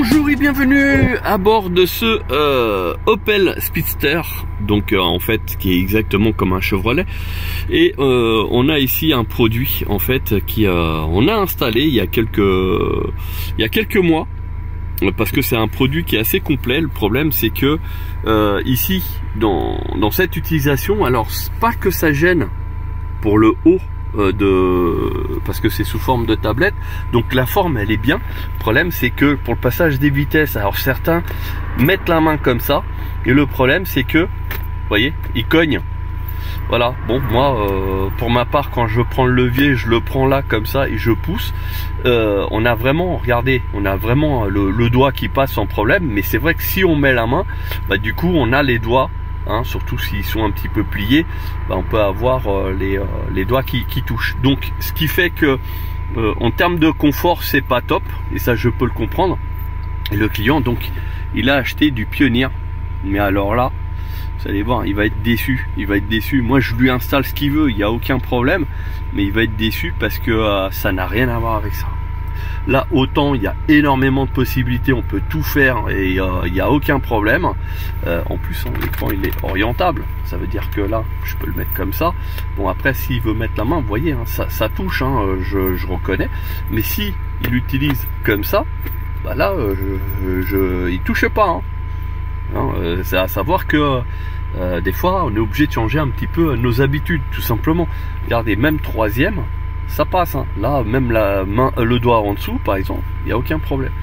Bonjour et bienvenue à bord de ce Opel Speedster, donc en fait qui est exactement comme un Chevrolet. Et on a ici un produit en fait qui on a installé il y a quelques mois, parce que c'est un produit qui est assez complet. Le problème c'est que ici dans cette utilisation, alors pas que ça gêne pour le haut parce que c'est sous forme de tablette, donc la forme elle est bien. Le problème c'est que pour le passage des vitesses, alors certains mettent la main comme ça et le problème c'est que vous voyez, il cogne. Voilà, bon moi pour ma part, quand je prends le levier, je le prends là comme ça et je pousse. On a vraiment, regardez, on a vraiment le doigt qui passe sans problème, mais c'est vrai que si on met la main, bah du coup on a les doigts, hein, surtout s'ils sont un petit peu pliés, bah on peut avoir les doigts qui touchent. Donc ce qui fait que en termes de confort c'est pas top, et ça je peux le comprendre. Et le client donc il a acheté du Pioneer, mais alors là vous allez voir, il va être déçu, moi je lui installe ce qu'il veut, il n'y a aucun problème, mais il va être déçu parce que ça n'a rien à voir avec ça. Là, autant il y a énormément de possibilités, on peut tout faire et il n'y a aucun problème. En plus, l'écran il est orientable, ça veut dire que là, je peux le mettre comme ça. Bon, après, s'il veut mettre la main, vous voyez, hein, ça touche, hein, je reconnais. Mais si il utilise comme ça, bah là, il touche pas. Hein. C'est à savoir que des fois, on est obligé de changer un petit peu nos habitudes, tout simplement. Regardez, même troisième, ça passe, hein. Là même la main, le doigt en dessous par exemple, il n'y a aucun problème.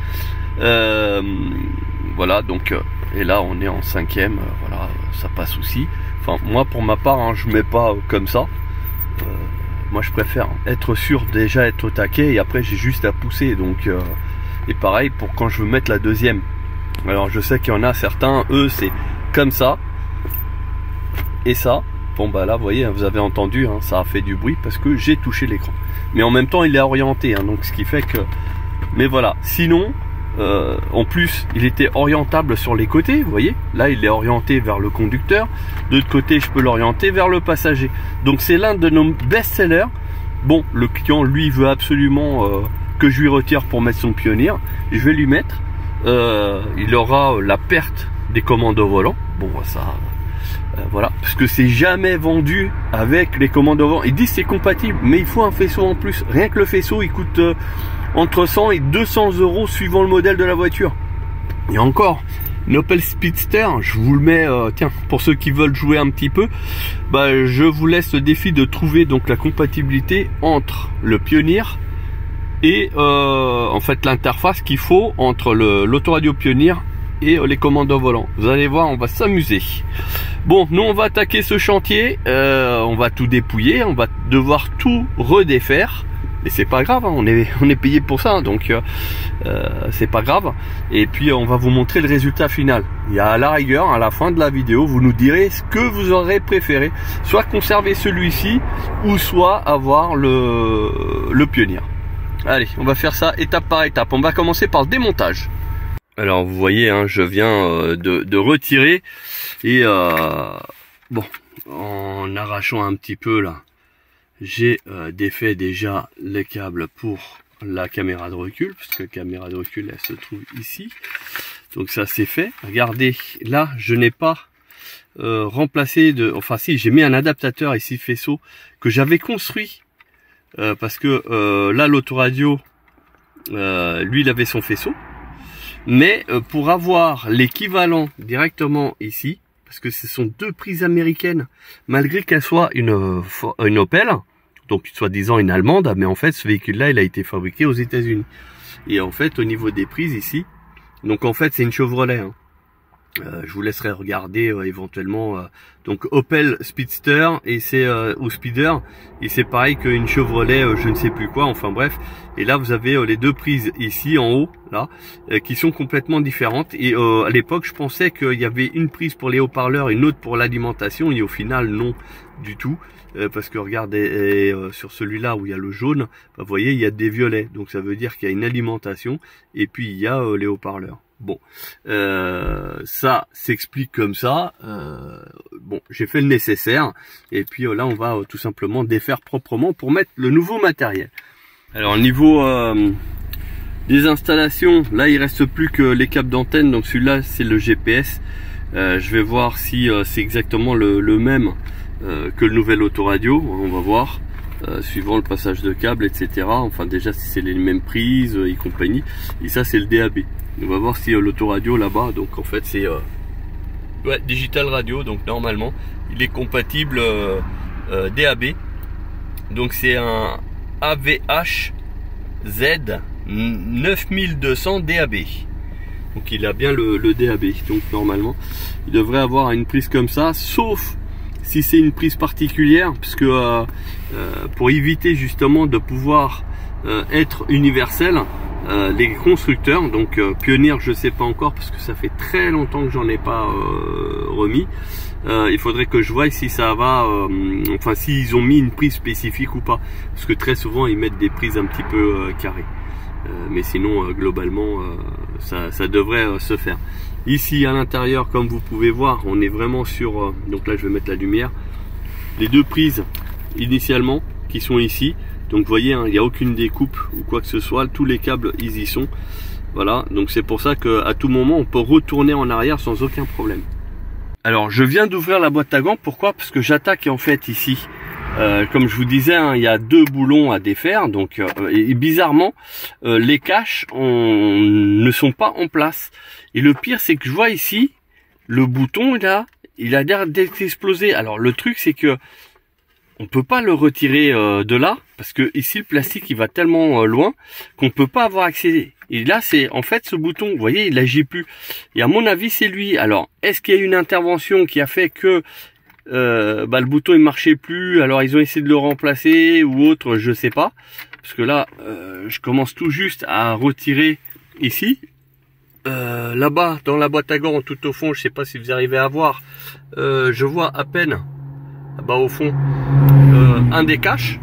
Voilà, donc et là on est en cinquième, voilà, ça passe aussi. Enfin moi pour ma part, hein, je mets pas comme ça. Moi je préfère être sûr, déjà être au taquet, et après j'ai juste à pousser. Donc et pareil pour quand je veux mettre la deuxième. Alors je sais qu'il y en a certains, eux c'est comme ça et ça. Bon bah là vous voyez, vous avez entendu, hein, ça a fait du bruit parce que j'ai touché l'écran. Mais en même temps il est orienté, hein, donc ce qui fait que... Mais voilà, sinon, en plus il était orientable sur les côtés, vous voyez. Là il est orienté vers le conducteur, de l'autre côté je peux l'orienter vers le passager. Donc c'est l'un de nos best-sellers. Bon, le client lui veut absolument que je lui retire pour mettre son Pioneer. Je vais lui mettre, il aura la perte des commandes au volant. Bon ça... voilà, parce que c'est jamais vendu avec les commandes au volant. Ils disent c'est compatible, mais il faut un faisceau en plus. Rien que le faisceau il coûte entre 100 et 200 euros suivant le modèle de la voiture. Et encore, une Opel Speedster, je vous le mets, tiens, pour ceux qui veulent jouer un petit peu, bah, je vous laisse le défi de trouver donc la compatibilité entre le Pioneer et en fait l'interface qu'il faut entre l'autoradio Pioneer et les commandes au volant. Vous allez voir, on va s'amuser. Bon, nous on va attaquer ce chantier, on va tout dépouiller, on va devoir tout redéfaire, mais c'est pas grave, hein, on est payé pour ça, donc c'est pas grave. Et puis on va vous montrer le résultat final. Il y a à la rigueur, à la fin de la vidéo, vous nous direz ce que vous aurez préféré, soit conserver celui-ci ou soit avoir le Pioneer. Allez, on va faire ça étape par étape. On va commencer par le démontage. Alors vous voyez, hein, je viens de retirer et bon, en arrachant un petit peu là, j'ai défait déjà les câbles pour la caméra de recul, puisque la caméra de recul elle se trouve ici. Donc ça c'est fait. Regardez, là je n'ai pas remplacé enfin si, j'ai mis un adaptateur ici faisceau que j'avais construit parce que là l'autoradio, lui il avait son faisceau. Mais pour avoir l'équivalent directement ici, parce que ce sont deux prises américaines, malgré qu'elle soit une Opel, donc soi-disant une allemande, mais en fait ce véhicule-là il a été fabriqué aux États-Unis. Et en fait au niveau des prises ici, donc en fait c'est une Chevrolet. Hein. Je vous laisserai regarder éventuellement donc Opel Speedster et c'est ou Speeder, et c'est pareil qu'une Chevrolet je ne sais plus quoi, enfin bref. Et là vous avez les deux prises ici en haut là qui sont complètement différentes. Et à l'époque je pensais qu'il y avait une prise pour les haut-parleurs, une autre pour l'alimentation, et au final non du tout, parce que regardez sur celui-là où il y a le jaune, bah, vous voyez il y a des violets, donc ça veut dire qu'il y a une alimentation et puis il y a les haut-parleurs. Bon, ça s'explique comme ça. Bon, j'ai fait le nécessaire. Et puis là, on va tout simplement défaire proprement pour mettre le nouveau matériel. Alors, niveau Des installations, là il reste plus que les câbles d'antenne, donc celui-là c'est le GPS. Je vais voir si c'est exactement le même que le nouvel autoradio, on va voir, suivant le passage de câbles, etc. Enfin déjà si c'est les mêmes prises et compagnie. Et ça c'est le DAB. On va voir si l'autoradio là-bas, donc en fait c'est ouais, digital radio, donc normalement il est compatible DAB. Donc c'est un AVH Z 9200 DAB. Donc il a bien le DAB. Donc normalement il devrait avoir une prise comme ça, sauf si c'est une prise particulière, puisque pour éviter justement de pouvoir être universel, les constructeurs, donc Pioneer je sais pas encore parce que ça fait très longtemps que j'en ai pas remis. Il faudrait que je voie si ça va, enfin s'ils ont mis une prise spécifique ou pas, parce que très souvent ils mettent des prises un petit peu carrées. Mais sinon globalement ça devrait se faire. Ici à l'intérieur, comme vous pouvez voir, on est vraiment sur donc là je vais mettre la lumière, les deux prises initialement qui sont ici. Donc vous voyez, hein, il n'y a aucune découpe ou quoi que ce soit, tous les câbles ils y sont. Voilà, donc c'est pour ça qu'à tout moment on peut retourner en arrière sans aucun problème. Alors je viens d'ouvrir la boîte à gants, pourquoi? Parce que j'attaque en fait ici. Comme je vous disais, hein, il y a deux boulons à défaire, donc et bizarrement les caches ne sont pas en place. Et le pire c'est que je vois ici le bouton là, il a l'air d'être explosé. Alors le truc c'est que on peut pas le retirer de là, parce que ici le plastique il va tellement loin qu'on peut pas avoir accès. Et là c'est en fait ce bouton, vous voyez, il agit plus. Et à mon avis c'est lui. Alors est-ce qu'il y a une intervention qui a fait que le bouton il marchait plus, alors ils ont essayé de le remplacer ou autre, je sais pas, parce que là je commence tout juste à retirer ici. Là-bas dans la boîte à gants tout au fond, je sais pas si vous arrivez à voir, je vois à peine là-bas au fond un des caches,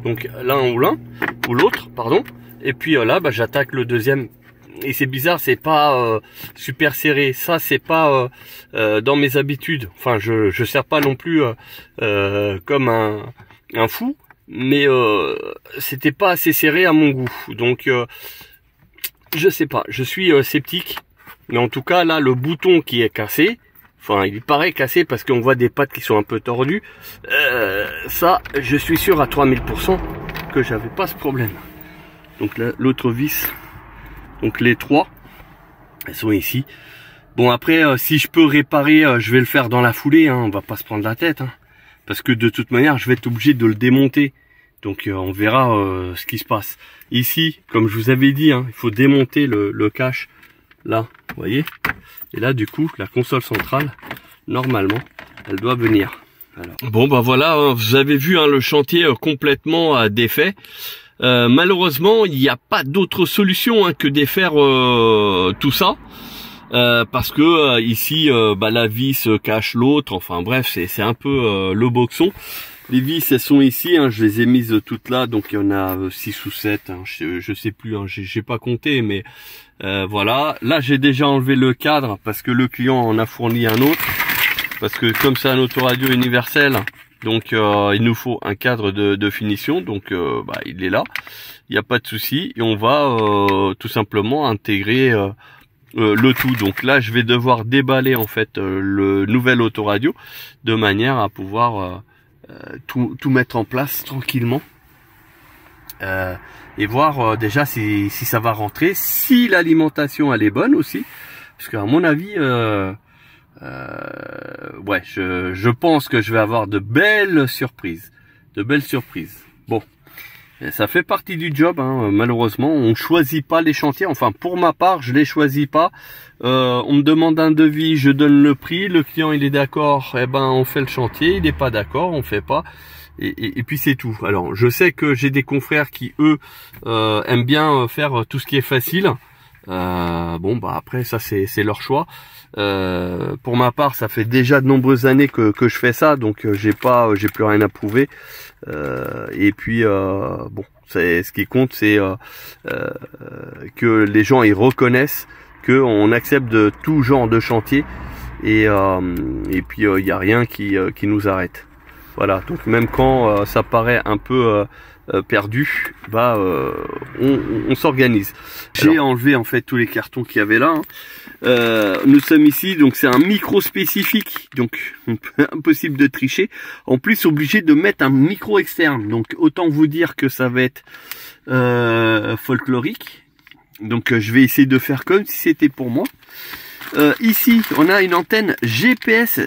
donc l'un ou l'autre pardon, et puis là j'attaque le deuxième. Et c'est bizarre, c'est pas super serré. Ça c'est pas dans mes habitudes. Enfin je sers pas non plus comme un fou, mais c'était pas assez serré à mon goût. Donc je sais pas, je suis sceptique. Mais en tout cas là le bouton qui est cassé, enfin il paraît cassé parce qu'on voit des pattes qui sont un peu tordues. Ça je suis sûr à 3000% que j'avais pas ce problème. Donc là l'autre vis. Donc les trois, elles sont ici. Bon après, si je peux réparer, je vais le faire dans la foulée. Hein, on va pas se prendre la tête, hein, parce que de toute manière, je vais être obligé de le démonter. Donc on verra ce qui se passe. Ici, comme je vous avais dit, hein, il faut démonter le cache. Là, vous voyez. Et là, du coup, la console centrale, normalement, elle doit venir. Alors. Bon, bah voilà, hein, vous avez vu hein, le chantier complètement défait. Malheureusement, il n'y a pas d'autre solution hein, que défaire tout ça, parce que ici, la vis cache l'autre. Enfin bref, c'est un peu le boxon. Les vis, elles sont ici. Hein, je les ai mises toutes là, donc il y en a 6 ou 7. Hein, je sais plus. Hein, j'ai pas compté, mais voilà. Là, j'ai déjà enlevé le cadre parce que le client en a fourni un autre. Parce que comme c'est un autoradio universel. Donc il nous faut un cadre de finition, donc il est là, il n'y a pas de souci, et on va tout simplement intégrer le tout. Donc là je vais devoir déballer en fait le nouvel autoradio de manière à pouvoir tout mettre en place tranquillement et voir déjà si ça va rentrer, si l'alimentation elle est bonne aussi, parce qu'à mon avis ouais, je pense que je vais avoir de belles surprises. Bon, ça fait partie du job, hein. Malheureusement, on choisit pas les chantiers. Enfin, pour ma part, je les choisis pas. On me demande un devis, je donne le prix. Le client, il est d'accord, eh ben, on fait le chantier. Il n'est pas d'accord, on fait pas. Et puis c'est tout. Alors, je sais que j'ai des confrères qui, eux, aiment bien faire tout ce qui est facile. Bon, après, ça, c'est leur choix. Pour ma part, ça fait déjà de nombreuses années que je fais ça, donc j'ai plus rien à prouver. Et puis bon, ce qui compte, c'est que les gens ils reconnaissent qu'on accepte de tout genre de chantier, et puis il n'y a rien qui nous arrête. Voilà, donc même quand ça paraît un peu perdu, bah on s'organise. J'ai enlevé en fait tous les cartons qu'il y avait là. Nous sommes ici, donc c'est un micro spécifique, donc impossible de tricher. En plus obligé de mettre un micro externe, donc autant vous dire que ça va être folklorique. Donc je vais essayer de faire comme si c'était pour moi. Ici on a une antenne GPS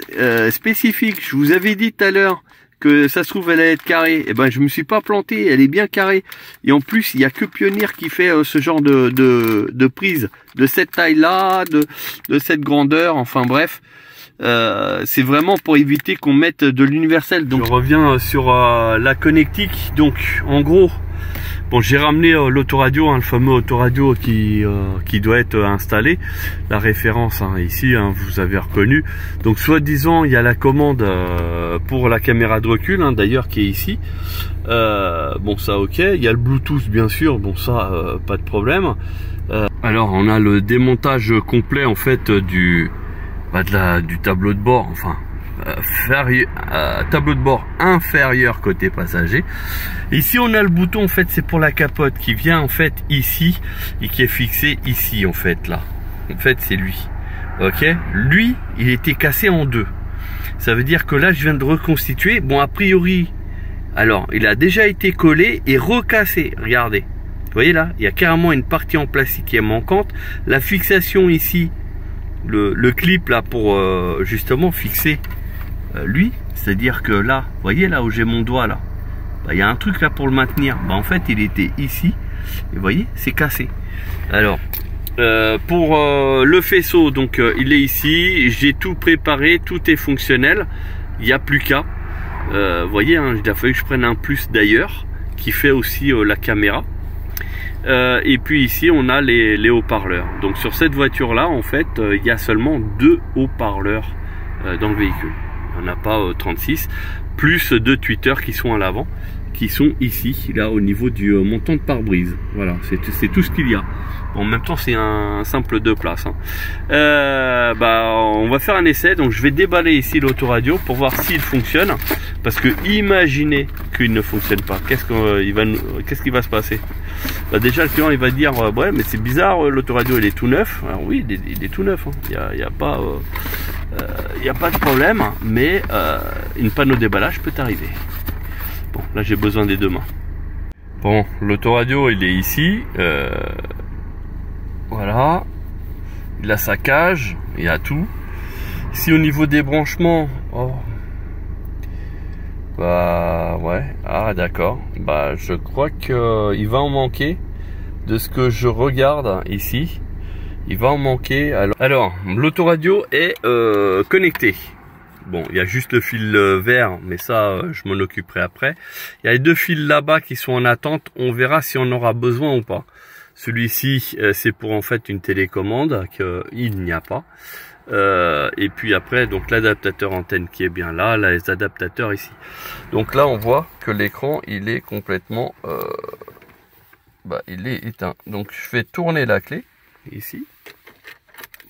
spécifique. Je vous avais dit tout à l'heure que ça se trouve elle allait être carrée. Et ben je me suis pas planté, elle est bien carrée. Et en plus il y a que Pioneer qui fait ce genre de prise de cette taille là, de cette grandeur, enfin bref. C'est vraiment pour éviter qu'on mette de l'universel. Donc je reviens sur la connectique. Donc en gros, bon, j'ai ramené l'autoradio, le fameux autoradio qui doit être installé. La référence ici, vous avez reconnu. Donc soi-disant, il y a la commande pour la caméra de recul, d'ailleurs, qui est ici. Bon, ça ok. Il y a le Bluetooth, bien sûr. Bon, ça, pas de problème. Alors, on a le démontage complet, en fait, du tableau de bord. Enfin, tableau de bord inférieur côté passager. Ici on a le bouton, en fait c'est pour la capote qui vient en fait ici et qui est fixé ici en fait là. En fait c'est lui. Ok, lui il était cassé en deux. Ça veut dire que là je viens de reconstituer. Bon, a priori, alors il a déjà été collé et recassé. Regardez, vous voyez là, il y a carrément une partie en plastique qui est manquante. La fixation ici, le clip là pour justement fixer lui, c'est-à-dire que là, vous voyez là où j'ai mon doigt là, bah, il y a un truc là pour le maintenir. Bah, en fait il était ici et vous voyez c'est cassé. Alors pour le faisceau, donc il est ici, j'ai tout préparé, tout est fonctionnel, il n'y a plus qu'à vous voyez, il a fallu que je prenne un plus d'ailleurs qui fait aussi la caméra. Et puis ici on a les haut-parleurs. Donc sur cette voiture là en fait il y a seulement 2 haut-parleurs dans le véhicule. Il n'y en a pas 36, plus 2 tweeters qui sont à l'avant, qui sont ici, là au niveau du montant de pare-brise. Voilà, c'est tout ce qu'il y a. Bon, en même temps c'est un simple 2 places. Bah, on va faire un essai, donc je vais déballer ici l'autoradio pour voir s'il fonctionne. Parce que imaginez qu'il ne fonctionne pas, qu'est-ce qui va se passer? Bah, déjà le client il va dire ouais mais c'est bizarre, l'autoradio il est tout neuf. Alors oui il est tout neuf, il n'y a pas de problème, mais une panne au déballage peut arriver. Bon, là j'ai besoin des 2 mains. Bon, l'autoradio il est ici, voilà, il a sa cage, il y a tout. Ici au niveau des branchements, oh, bah ouais, ah d'accord, bah je crois que il va en manquer de ce que je regarde ici. Il va en manquer. Alors l'autoradio est connecté. Bon, il y a juste le fil vert, mais ça je m'en occuperai après. Il y a les 2 fils là-bas qui sont en attente. On verra si on aura besoin ou pas. Celui-ci c'est pour en fait une télécommande qu'il n'y a pas. Et puis après donc l'adaptateur antenne qui est bien là, les adaptateurs ici. Donc là on voit que l'écran il est complètement il est éteint. Donc je vais tourner la clé ici,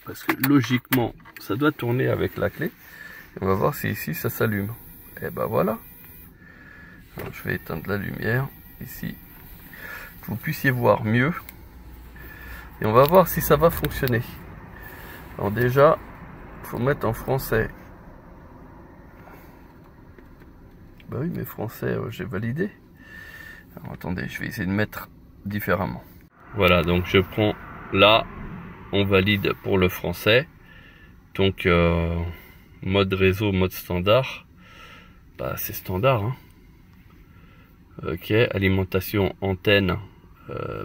parce que logiquement ça doit tourner avec la clé. On va voir si ici ça s'allume. Et ben voilà. Alors, je vais éteindre la lumière ici, que vous puissiez voir mieux. Et on va voir si ça va fonctionner. Alors déjà, il faut mettre en français. Bah oui, mais français, j'ai validé. Alors attendez, je vais essayer de mettre différemment. Voilà, donc je prends là, on valide pour le français. Donc mode réseau, mode standard. Bah c'est standard, hein. Ok, alimentation antenne,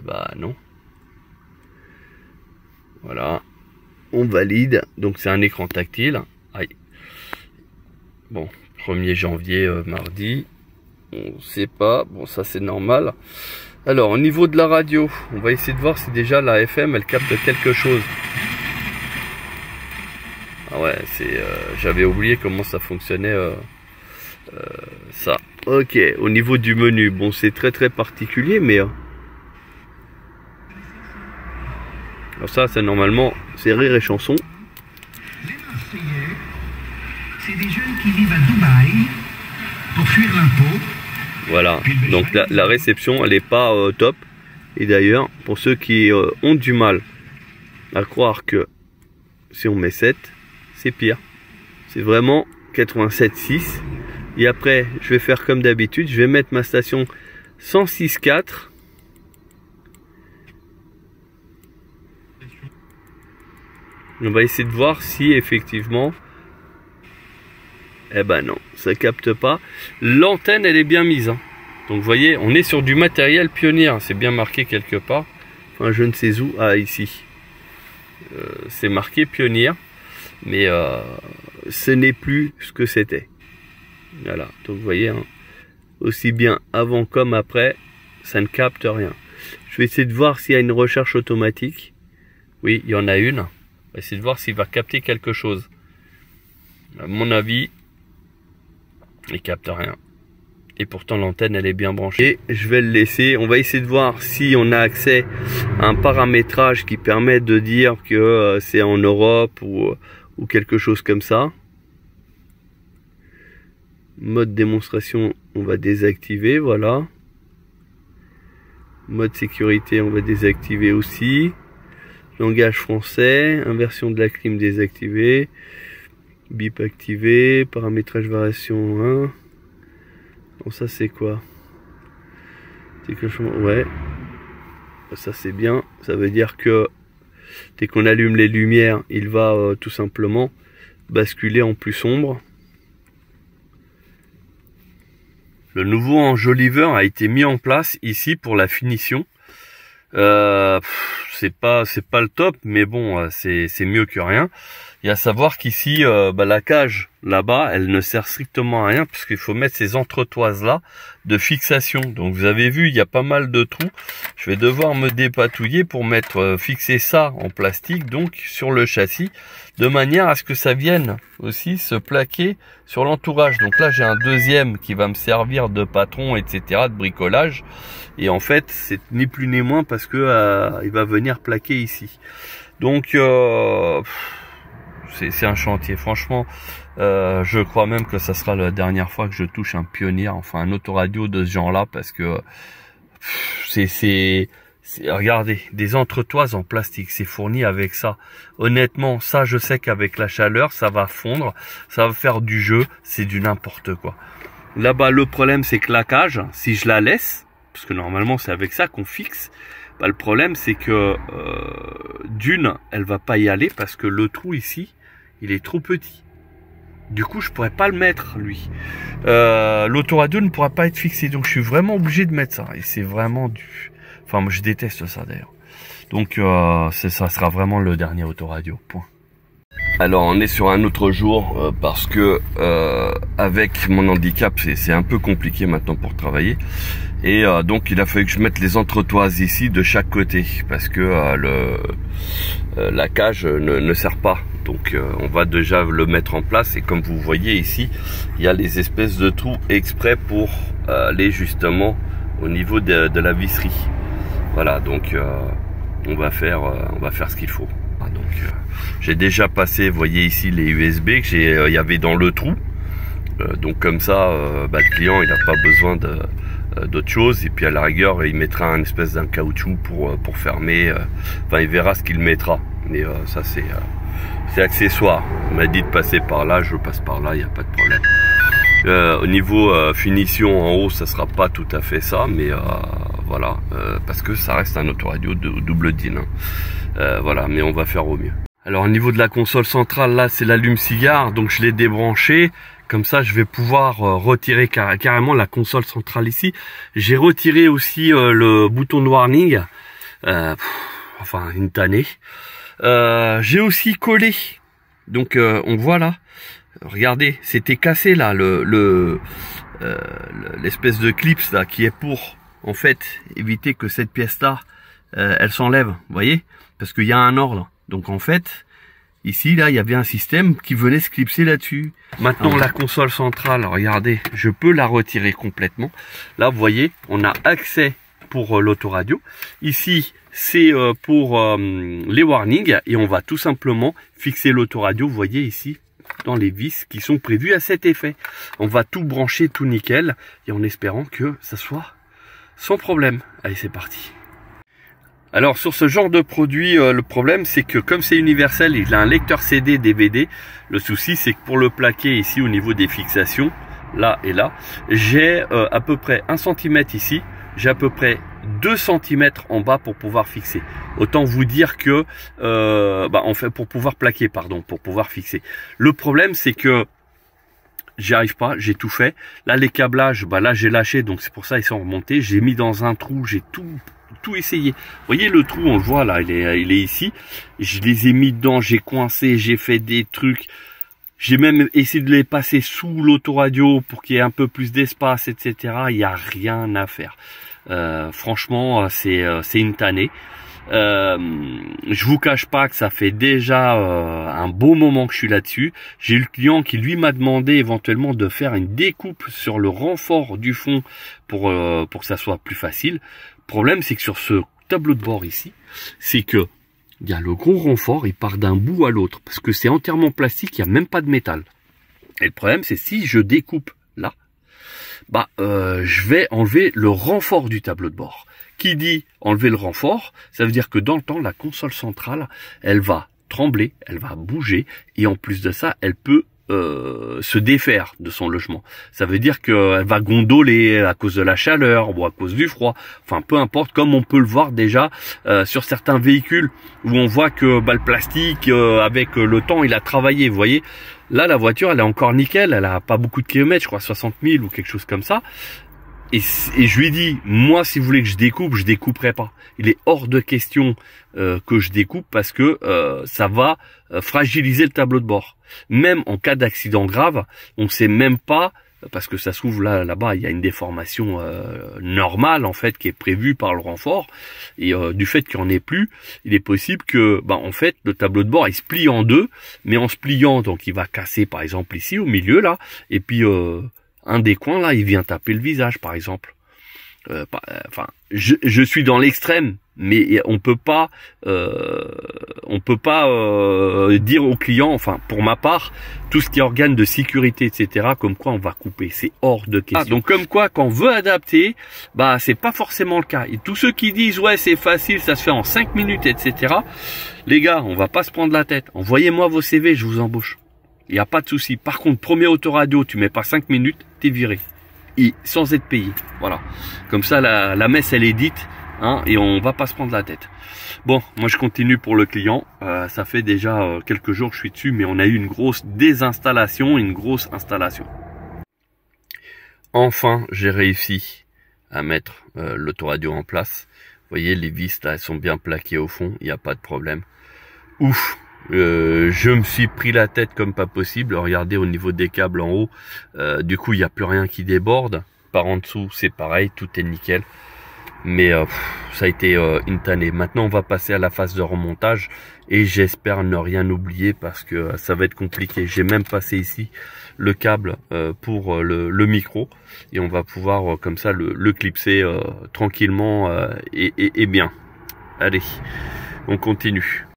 bah non. Voilà, on valide. Donc c'est un écran tactile. Aïe. Bon, 1er janvier, mardi. On sait pas. Bon, ça c'est normal. Alors au niveau de la radio, on va essayer de voir si déjà la FM elle capte quelque chose. Ah ouais, c'est j'avais oublié comment ça fonctionnait ça. Ok, au niveau du menu, bon c'est très particulier, mais alors ça c'est normalement c'est rire et chanson. Les Marseillais, c'est des jeunes qui vivent à Dubaï pour fuir l'impôt Voilà, donc la réception elle n'est pas top. Et d'ailleurs, pour ceux qui ont du mal à croire que si on met 7, c'est pire. C'est vraiment 87.6. Et après, je vais faire comme d'habitude, je vais mettre ma station 106.4. On va essayer de voir si effectivement, eh ben non, ça capte pas. L'antenne elle est bien mise, hein. Donc vous voyez, on est sur du matériel Pioneer, c'est bien marqué quelque part. Enfin, je ne sais où, ah ici. C'est marqué Pioneer, mais ce n'est plus ce que c'était. Voilà, donc vous voyez, hein, aussi bien avant comme après, ça ne capte rien. Je vais essayer de voir s'il y a une recherche automatique. Oui, il y en a une. On va essayer de voir s'il va capter quelque chose. À mon avis, il capte rien. Et pourtant l'antenne elle est bien branchée. Et je vais le laisser. On va essayer de voir si on a accès à un paramétrage qui permet de dire que c'est en Europe ou quelque chose comme ça. Mode démonstration, on va désactiver, voilà. Mode sécurité, on va désactiver aussi. Langage français, inversion de la clim désactivé. Bip activé, paramétrage variation 1. Bon, ça c'est quoi? Déclenchement, ouais. Ça c'est bien, ça veut dire que dès qu'on allume les lumières, il va tout simplement basculer en plus sombre. Le nouveau enjoliveur a été mis en place ici pour la finition. C'est pas le top, mais bon, c'est mieux que rien. Et à savoir qu'ici, la cage là-bas, elle ne sert strictement à rien parce qu'il faut mettre ces entretoises là de fixation. Donc vous avez vu, il y a pas mal de trous. Je vais devoir me dépatouiller pour mettre fixer ça en plastique, donc sur le châssis, de manière à ce que ça vienne aussi se plaquer sur l'entourage. Donc là, j'ai un deuxième qui va me servir de patron, etc., de bricolage. Et en fait, c'est ni plus ni moins parce que il va venir plaquer ici. Donc c'est un chantier. Franchement, je crois même que ça sera la dernière fois que je touche un Pioneer, enfin un autoradio de ce genre-là, parce que regardez, des entretoises en plastique, c'est fourni avec ça. Honnêtement, ça, je sais qu'avec la chaleur, ça va fondre, ça va faire du jeu, c'est du n'importe quoi. Là-bas, le problème, c'est que la cage, si je la laisse, parce que normalement, c'est avec ça qu'on fixe, le problème, c'est que d'une, elle va pas y aller parce que le trou ici, il est trop petit. Du coup, je pourrais pas le mettre, lui. L'autoradio ne pourra pas être fixé, donc je suis vraiment obligé de mettre ça. Et c'est vraiment du... Enfin, moi, je déteste ça, d'ailleurs. Donc, ça sera vraiment le dernier autoradio, point. Alors, on est sur un autre jour, parce que avec mon handicap, c'est un peu compliqué maintenant pour travailler. Et donc, il a fallu que je mette les entretoises ici de chaque côté, parce que la cage ne sert pas. Donc on va déjà le mettre en place, et comme vous voyez ici, il y a les espèces de trous exprès pour aller justement au niveau de la visserie. Voilà, donc on va faire ce qu'il faut. Donc j'ai déjà passé, vous voyez ici les USB que il y avait dans le trou. Donc comme ça, le client il n'a pas besoin d'autre chose, et puis à la rigueur il mettra un espèce d'un caoutchouc pour fermer. Enfin, il verra ce qu'il mettra. Mais ça c'est accessoire. On m'a dit de passer par là, je passe par là, il n'y a pas de problème. Au niveau finition en haut, ça sera pas tout à fait ça, mais voilà, parce que ça reste un autoradio de double DIN. Voilà, mais on va faire au mieux. Alors au niveau de la console centrale, là c'est l'allume-cigare, donc je l'ai débranché. Comme ça, je vais pouvoir retirer carrément la console centrale ici. J'ai retiré aussi le bouton de warning. Enfin, une tannée. J'ai aussi collé. Donc, on voit là. Regardez, c'était cassé là, l'espèce de clips là, qui est pour, en fait, éviter que cette pièce-là, elle s'enlève. Vous voyez? Parce qu'il y a un ordre. Donc, en fait... Ici, là, il y avait un système qui venait se clipser là-dessus. Maintenant, la console centrale, regardez, je peux la retirer complètement. Là, vous voyez, on a accès pour l'autoradio. Ici, c'est pour les warnings. Et on va tout simplement fixer l'autoradio, vous voyez ici, dans les vis qui sont prévues à cet effet. On va tout brancher, tout nickel, et en espérant que ça soit sans problème. Allez, c'est parti. Alors sur ce genre de produit, le problème c'est que comme c'est universel, il a un lecteur CD, DVD. Le souci c'est que pour le plaquer ici au niveau des fixations, là et là, j'ai à peu près 1 cm ici, j'ai à peu près 2 cm en bas pour pouvoir fixer. Autant vous dire que, en fait, pour pouvoir plaquer, pardon, pour pouvoir fixer. Le problème c'est que j'y arrive pas, j'ai tout fait. Là les câblages, là j'ai lâché, donc c'est pour ça ils sont remontés. J'ai mis dans un trou, j'ai tout essayé. Vous voyez le trou, on le voit là, il est ici. Je les ai mis dedans, j'ai coincé, j'ai fait des trucs. J'ai même essayé de les passer sous l'autoradio pour qu'il y ait un peu plus d'espace, etc. Il n'y a rien à faire. Franchement, c'est une tannée. Je vous cache pas que ça fait déjà un beau moment que je suis là-dessus. J'ai eu le client qui lui m'a demandé éventuellement de faire une découpe sur le renfort du fond pour que ça soit plus facile. Le problème c'est que sur ce tableau de bord ici, c'est que il y a le gros renfort, il part d'un bout à l'autre parce que c'est entièrement plastique, il n'y a même pas de métal. Et le problème c'est si je découpe là, je vais enlever le renfort du tableau de bord. Qui dit enlever le renfort, ça veut dire que dans le temps, la console centrale, elle va trembler, elle va bouger, et en plus de ça, elle peut se défaire de son logement. Ça veut dire qu'elle va gondoler à cause de la chaleur ou à cause du froid, enfin peu importe, comme on peut le voir déjà sur certains véhicules où on voit que le plastique, avec le temps, il a travaillé, vous voyez. Là, la voiture, elle est encore nickel, elle a pas beaucoup de kilomètres, je crois 60 000 ou quelque chose comme ça. Et je lui ai dit, moi, si vous voulez que je découperai pas. Il est hors de question que je découpe parce que ça va fragiliser le tableau de bord. Même en cas d'accident grave, on sait même pas, parce que ça se trouve là-bas, il y a une déformation normale en fait qui est prévue par le renfort. Et du fait qu'il n'y en ait plus, il est possible que, en fait, le tableau de bord il se plie en deux, mais en se pliant, donc il va casser par exemple ici au milieu là, et puis un des coins là, il vient taper le visage par exemple. Je suis dans l'extrême, mais on peut pas dire au client, enfin pour ma part, tout ce qui est organe de sécurité, etc. Comme quoi on va couper, c'est hors de question. Donc comme quoi quand on veut adapter, c'est pas forcément le cas. Et tous ceux qui disent ouais c'est facile, ça se fait en 5 minutes, etc. Les gars, on va pas se prendre la tête. Envoyez-moi vos CV, je vous embauche. Il n'y a pas de souci. Par contre, premier autoradio, tu mets pas 5 minutes, t'es viré. Et sans être payé. Voilà. Comme ça, la messe, elle est dite. Et on va pas se prendre la tête. Bon, moi, je continue pour le client. Ça fait déjà quelques jours que je suis dessus, mais on a eu une grosse désinstallation, une grosse installation. Enfin, j'ai réussi à mettre l'autoradio en place. Vous voyez, les vis, là, elles sont bien plaquées au fond. Il n'y a pas de problème. Ouf! Je me suis pris la tête comme pas possible. Regardez au niveau des câbles en haut, du coup il n'y a plus rien qui déborde. Par en dessous c'est pareil, tout est nickel. Mais ça a été une tannée. Maintenant on va passer à la phase de remontage et j'espère ne rien oublier parce que ça va être compliqué. J'ai même passé ici le câble pour le micro et on va pouvoir comme ça le clipser tranquillement et bien. Allez, on continue.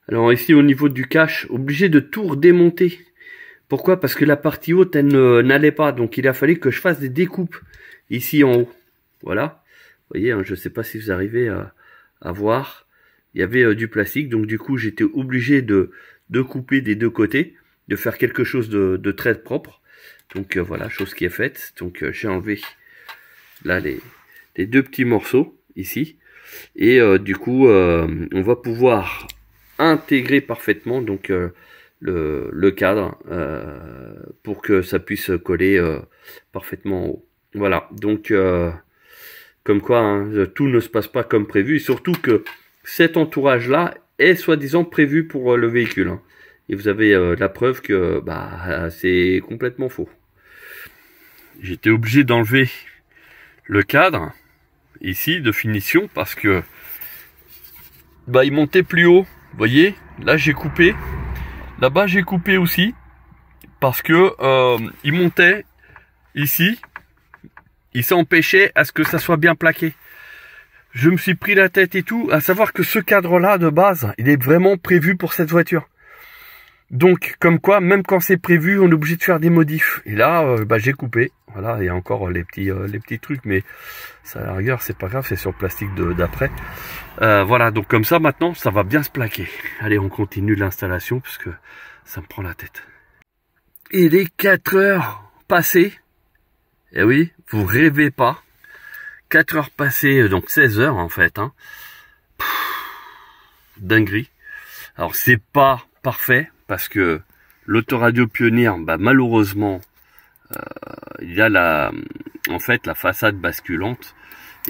Alors ici au niveau du cache, obligé de tout redémonter. Pourquoi? Parce que la partie haute elle n'allait pas, donc il a fallu que je fasse des découpes ici en haut. Voilà, vous voyez, je ne sais pas si vous arrivez à voir. Il y avait du plastique, donc du coup j'étais obligé de couper des deux côtés, de faire quelque chose de très propre. Donc voilà, chose qui est faite. Donc j'ai enlevé là les deux petits morceaux ici, et du coup on va pouvoir intégrer parfaitement donc le cadre pour que ça puisse coller parfaitement en haut. Voilà, donc comme quoi tout ne se passe pas comme prévu, et surtout que cet entourage là est soi-disant prévu pour le véhicule, et vous avez la preuve que c'est complètement faux. J'étais obligé d'enlever le cadre ici de finition parce que il montait plus haut. Vous voyez, là j'ai coupé, là-bas j'ai coupé aussi, parce que il montait ici, il s'empêchait à ce que ça soit bien plaqué. Je me suis pris la tête et tout, à savoir que ce cadre-là de base, il est vraiment prévu pour cette voiture. Donc, comme quoi, même quand c'est prévu, on est obligé de faire des modifs. Et là, j'ai coupé. Voilà, il y a encore les petits trucs, mais ça, à la rigueur, c'est pas grave, c'est sur le plastique d'après. Voilà, donc comme ça, maintenant, ça va bien se plaquer. Allez, on continue l'installation, parce que ça me prend la tête. Et les 4 heures passées, eh oui, vous rêvez pas. 4 heures passées, donc 16 heures en fait. Hein. Dinguerie. Alors, c'est pas parfait, parce que l'autoradio Pioneer, malheureusement, il y a en fait la façade basculante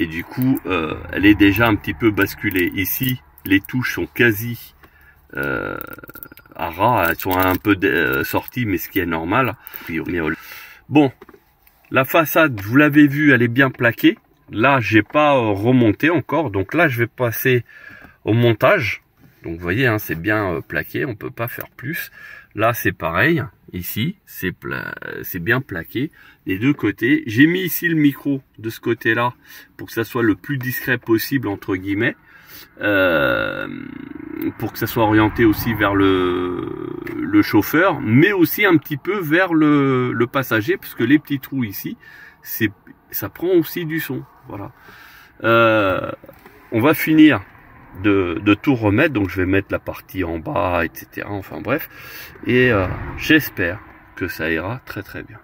et du coup elle est déjà un petit peu basculée. Ici les touches sont quasi à ras, elles sont un peu sorties, mais ce qui est normal. Bon, la façade, vous l'avez vu, elle est bien plaquée. Là j'ai pas remonté encore, donc là je vais passer au montage. Donc vous voyez, hein, c'est bien plaqué, on peut pas faire plus. Là c'est pareil, ici c'est bien plaqué des deux côtés. J'ai mis ici le micro de ce côté là pour que ça soit le plus discret possible entre guillemets, pour que ça soit orienté aussi vers le chauffeur, mais aussi un petit peu vers le passager, parce que les petits trous ici, ça prend aussi du son. Voilà. On va finir de tout remettre, donc je vais mettre la partie en bas, etc. Enfin bref, et j'espère que ça ira très très bien.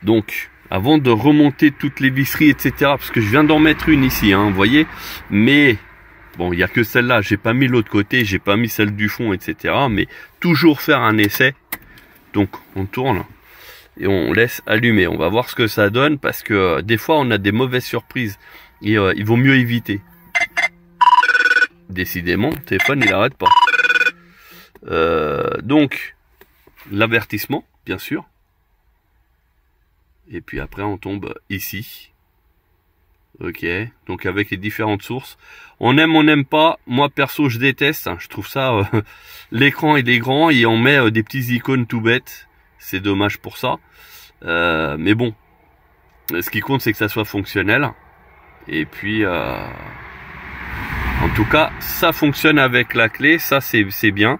Donc avant de remonter toutes les visseries, etc., parce que je viens d'en mettre une ici, hein, vous voyez, mais bon, il n'y a que celle-là, j'ai pas mis l'autre côté, j'ai pas mis celle du fond, etc., mais toujours faire un essai. Donc on tourne et on laisse allumer, on va voir ce que ça donne, parce que des fois on a des mauvaises surprises et il vaut mieux éviter. Décidément, le téléphone il arrête pas. Donc l'avertissement, bien sûr. Et puis après on tombe ici. Ok, donc avec les différentes sources. On aime, on n'aime pas. Moi perso je déteste. Hein. Je trouve ça, l'écran il est grand et on met des petits icônes tout bêtes. C'est dommage pour ça. Mais bon, ce qui compte c'est que ça soit fonctionnel. Et puis en tout cas, ça fonctionne avec la clé, ça c'est bien,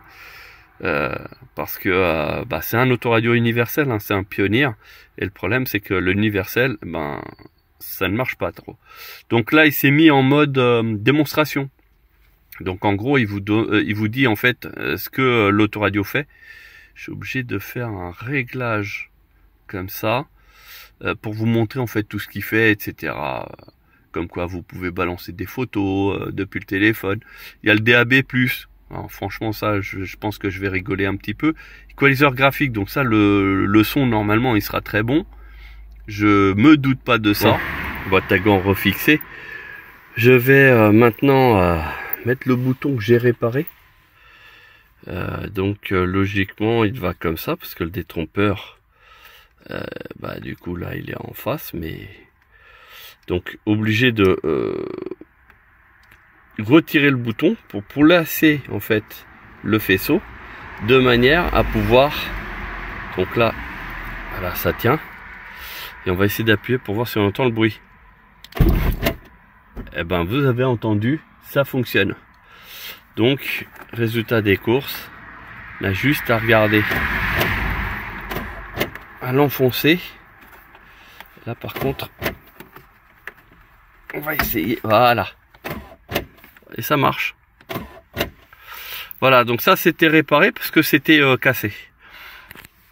parce que c'est un autoradio universel, hein, c'est un Pioneer, et le problème c'est que l'universel, ça ne marche pas trop. Donc là, il s'est mis en mode démonstration. Donc en gros, il vous dit en fait ce que l'autoradio fait. Je suis obligé de faire un réglage comme ça pour vous montrer en fait tout ce qu'il fait, etc. Comme quoi vous pouvez balancer des photos depuis le téléphone. Il y a le DAB+. Alors franchement ça je pense que je vais rigoler un petit peu. Équaliseur graphique, donc ça le son normalement il sera très bon. Je me doute pas de ça. Boîte à gants refixée. Je vais maintenant mettre le bouton que j'ai réparé. Donc logiquement il va comme ça parce que le détrompeur du coup là il est en face, mais donc obligé de retirer le bouton pour placer en fait le faisceau de manière à pouvoir, donc là voilà, ça tient, et on va essayer d'appuyer pour voir si on entend le bruit. Et vous avez entendu, ça fonctionne. Donc résultat des courses, on a juste à regarder, à l'enfoncer. Là par contre on va essayer, voilà, et ça marche. Voilà, donc ça c'était réparé parce que c'était cassé.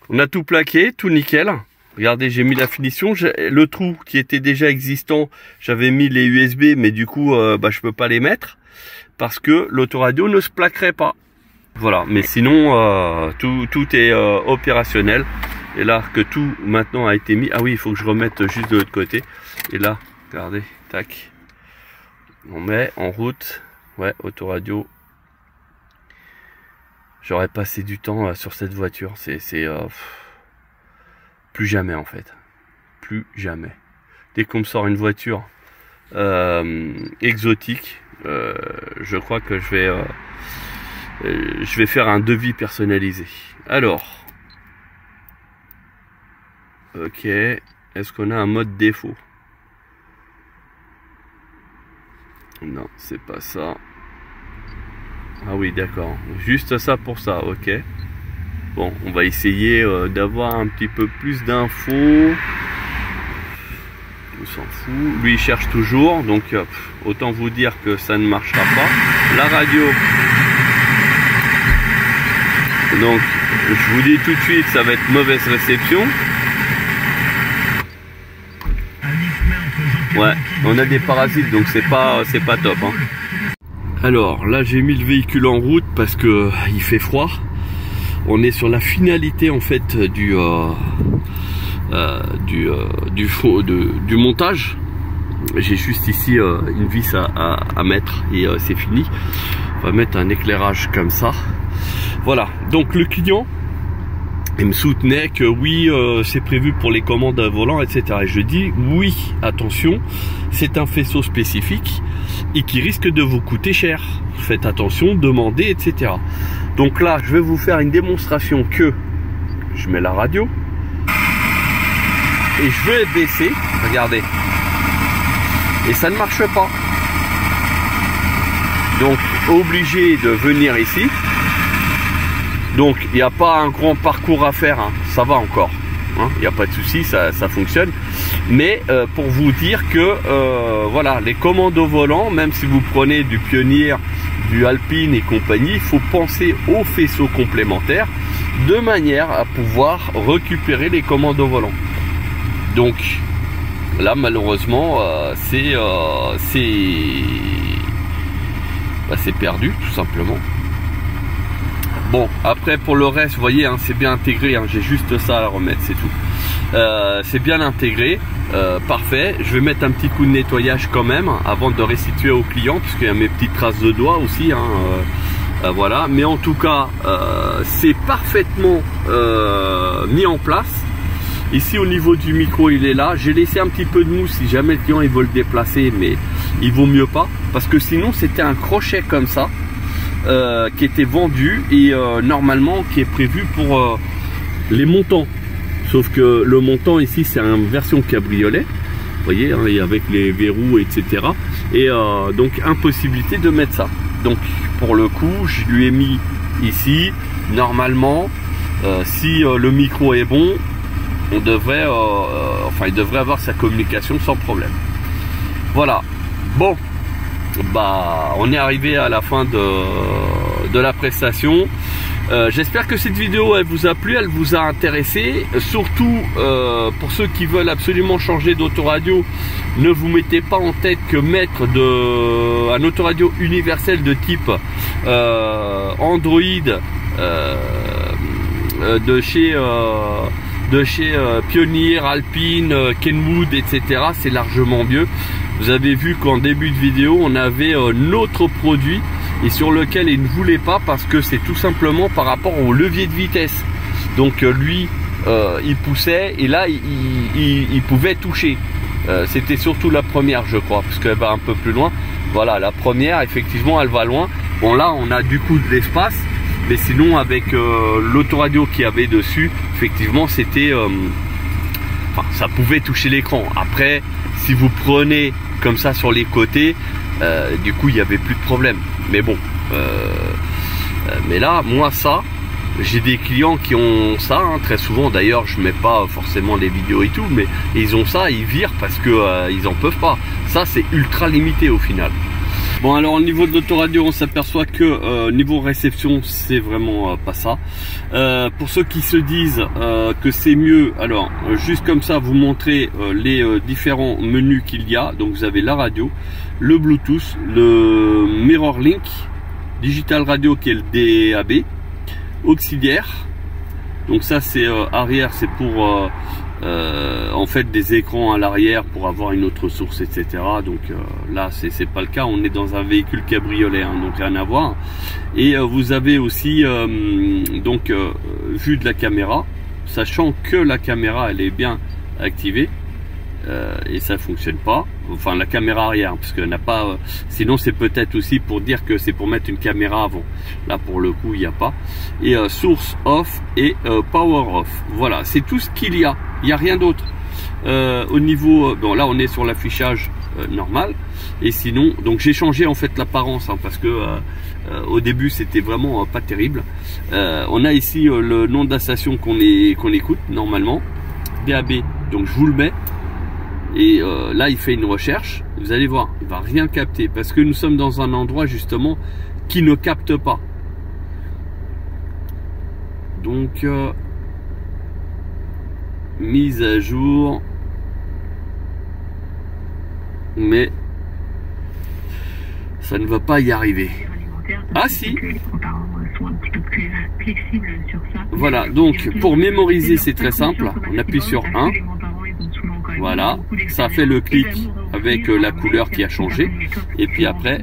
On a tout plaqué, tout nickel. Regardez, j'ai mis la finition, le trou qui était déjà existant, j'avais mis les USB, mais du coup je peux pas les mettre parce que l'autoradio ne se plaquerait pas. Voilà, mais sinon tout est opérationnel. Et là que tout maintenant a été mis, ah oui, il faut que je remette juste de l'autre côté. Et là, regardez, tac, on met en route. Ouais, autoradio. J'aurais passé du temps sur cette voiture, c'est plus jamais en fait, plus jamais. Dès qu'on me sort une voiture exotique, je crois que je vais faire un devis personnalisé. Alors, ok, est-ce qu'on a un mode défaut? Non, c'est pas ça. Ah oui, d'accord. Juste ça pour ça, ok. Bon, on va essayer d'avoir un petit peu plus d'infos. On s'en fout. Lui, il cherche toujours, donc autant vous dire que ça ne marchera pas. La radio. Donc, je vous dis tout de suite, ça va être mauvaise réception. Ouais, on a des parasites, donc c'est pas top. Hein. Alors, là, j'ai mis le véhicule en route parce que il fait froid. On est sur la finalité en fait du montage. J'ai juste ici une vis à mettre et c'est fini. On va mettre un éclairage comme ça. Voilà, donc le client il me soutenait que oui, c'est prévu pour les commandes à volant, etc. Et je dis oui, attention, c'est un faisceau spécifique et qui risque de vous coûter cher. Faites attention, demandez, etc. Donc là, je vais vous faire une démonstration que je mets la radio et je vais baisser, regardez, et ça ne marche pas. Donc, obligé de venir ici. Donc, il n'y a pas un grand parcours à faire, hein. Ça va encore. Il n'y a pas de souci, ça fonctionne. Mais pour vous dire que voilà, les commandes au volant, même si vous prenez du Pioneer, du Alpine et compagnie, il faut penser aux faisceaux complémentaires de manière à pouvoir récupérer les commandes au volant. Donc là, malheureusement, c'est perdu tout simplement. Bon, après pour le reste, vous voyez, hein, c'est bien intégré, hein, j'ai juste ça à remettre, c'est tout. C'est bien intégré, parfait. Je vais mettre un petit coup de nettoyage quand même avant de restituer au client, puisqu'il y a mes petites traces de doigts aussi, hein, voilà. Mais en tout cas, c'est parfaitement mis en place. Ici au niveau du micro, il est là. J'ai laissé un petit peu de mousse si jamais le client il veut le déplacer, mais il vaut mieux pas, parce que sinon c'était un crochet comme ça. Qui était vendu et normalement qui est prévu pour les montants, sauf que le montant ici c'est une version cabriolet, vous voyez, hein, et avec les verrous, etc. Et donc impossibilité de mettre ça. Donc pour le coup, je lui ai mis ici. Normalement, si le micro est bon, on devrait il devrait avoir sa communication sans problème. Voilà. Bon, bah on est arrivé à la fin de la prestation. J'espère que cette vidéo elle vous a plu, elle vous a intéressé. Surtout pour ceux qui veulent absolument changer d'autoradio, ne vous mettez pas en tête que mettre un autoradio universel de type Android de chez Pioneer, Alpine, Kenwood, etc. c'est largement mieux. Vous avez vu qu'en début de vidéo on avait notre produit et sur lequel il ne voulait pas parce que c'est tout simplement par rapport au levier de vitesse. Donc lui il poussait et là il pouvait toucher. C'était surtout la première, je crois, parce qu'elle va un peu plus loin. Voilà, la première effectivement elle va loin. Bon là on a du coup de l'espace, mais sinon avec l'autoradio qu'il y avait dessus, effectivement c'était ça pouvait toucher l'écran. Après si vous prenez comme ça sur les côtés, du coup il n'y avait plus de problème. Mais bon, mais là moi ça, j'ai des clients qui ont ça, hein, très souvent d'ailleurs. Je mets pas forcément les vidéos et tout, mais ils ont ça, ils virent parce que ils en peuvent pas. Ça c'est ultra limité au final. Bon, alors au niveau de l'autoradio, on s'aperçoit que niveau réception, c'est vraiment pas ça. Pour ceux qui se disent que c'est mieux, alors juste comme ça, vous montrez les différents menus qu'il y a. Donc vous avez la radio, le Bluetooth, le Mirrorlink, Digital Radio qui est le DAB, auxiliaire. Donc ça c'est arrière, c'est pour en fait des écrans à l'arrière pour avoir une autre source, etc. Donc là c'est pas le cas, on est dans un véhicule cabriolet, hein, donc rien à voir. Et vous avez aussi donc vue de la caméra, sachant que la caméra elle est bien activée et ça fonctionne pas, enfin la caméra arrière, parce qu'elle n'a pas sinon c'est peut-être aussi pour dire que c'est pour mettre une caméra avant. Là pour le coup il n'y a pas. Et source off et power off, voilà, c'est tout ce qu'il y a. Il n'y a rien d'autre. Au niveau, bon là on est sur l'affichage normal. Et sinon, donc j'ai changé en fait l'apparence hein, parce que au début c'était vraiment pas terrible. On a ici le nom de la station qu'on écoute normalement, DAB. Donc je vous le mets. Et là il fait une recherche. Vous allez voir, il va rien capter parce que nous sommes dans un endroit justement qui ne capte pas. Donc mise à jour, mais ça ne va pas y arriver. Ah si. Voilà, donc pour mémoriser c'est très simple, on appuie sur 1. Voilà, ça fait le clic avec la couleur qui a changé. Et puis après,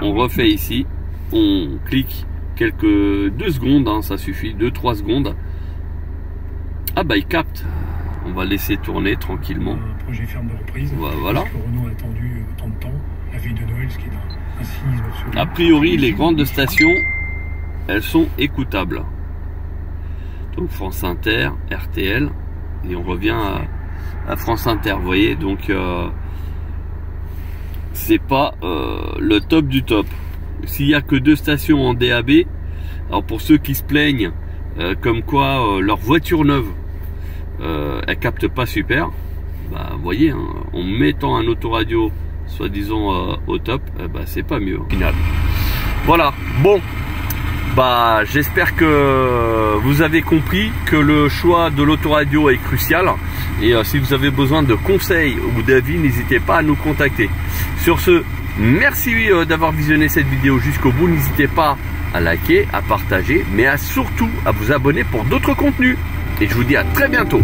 on refait ici, on clique quelques 2 secondes, hein, ça suffit, 2-3 secondes. Ah bah il capte. On va laisser tourner tranquillement. Un projet ferme de reprise. Voilà. Parce que Renault a attendu autant de temps, la veille de Noël, ce qui est un cynisme absolu. A priori, les grandes stations, elles sont écoutables. Donc France Inter, RTL, et on revient à France Inter. Vous voyez, donc c'est pas le top du top. S'il y a que 2 stations en DAB, alors pour ceux qui se plaignent, comme quoi leur voiture neuve elle capte pas super, bah vous voyez hein, en mettant un autoradio soi-disant au top, bah c'est pas mieux au final. Voilà, bon bah j'espère que vous avez compris que le choix de l'autoradio est crucial, et si vous avez besoin de conseils ou d'avis, n'hésitez pas à nous contacter. Sur ce, merci d'avoir visionné cette vidéo jusqu'au bout. N'hésitez pas à liker, à partager, mais surtout à vous abonner pour d'autres contenus. Et je vous dis à très bientôt.